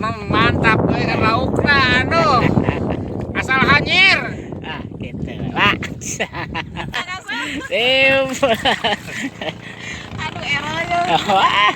mah mantap euy kan laukna anu. Asal hanyir. Ah, gitu. Pak. Sim. Aduh eranya. Wah.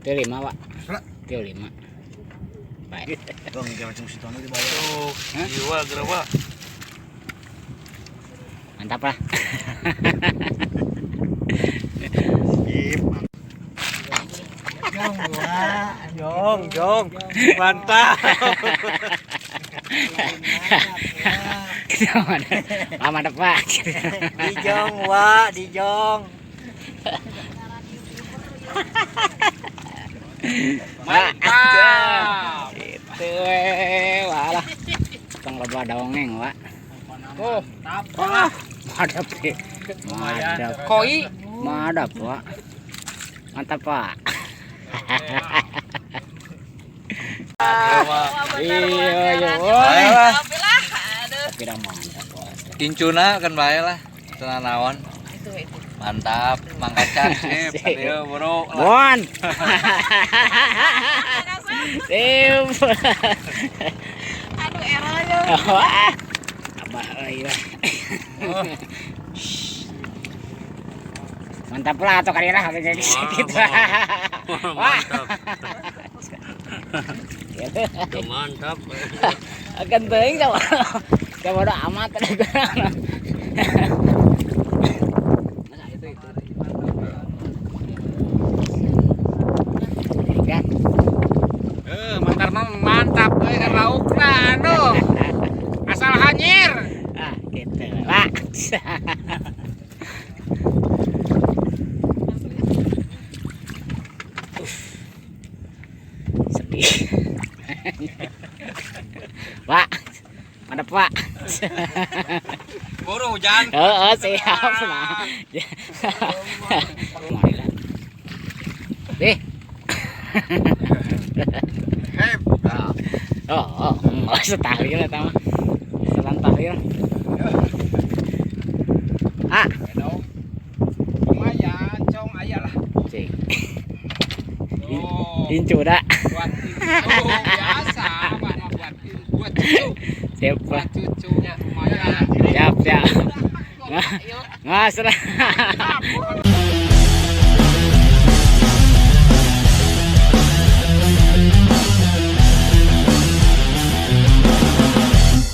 Itu 5, Pak. Itu 5. Baik. Bang, jangan macam situ di bawah. Jiwa geraba. Mantap lah. Jong. Mantap. Mantap, Pak. Dijong. Mantap. Itu walah. Tukang loba dongeng, Pak. Tuh, Wah, madap sih. Madap. koi. Madap, Pak. Mantap, Pak. Iya, Alhamdulillah. Aduh. Tapi dah mantap, Pak. Kincuna kan bae lah. Cenah naon. Itu. Mantap, mangkaca sip. Ayo, bro. Bon. Sim. Aduh eranya. Wah. Abah euy. Mantap lah atau kali lah jadi sedikit. Wah. Mantap. Akan teuing coba. Coba udah amat kan. Mantar mah mantap euy kan laukna anu. Asal hanyir. Ah, gitu. Pak. Sedih. Pak. Mantap, Pak. Buru hujan. Siap nah. Deh. Hei, Oh, setahil lah tama. Selang tahil. Ah, lumayan, cong aya lah. cik. Oh, Incu dah. buat biasa, mana buat cucu. Siap, Buat Pak. cucunya lumayan. Siap. Yuk. Nggak serah.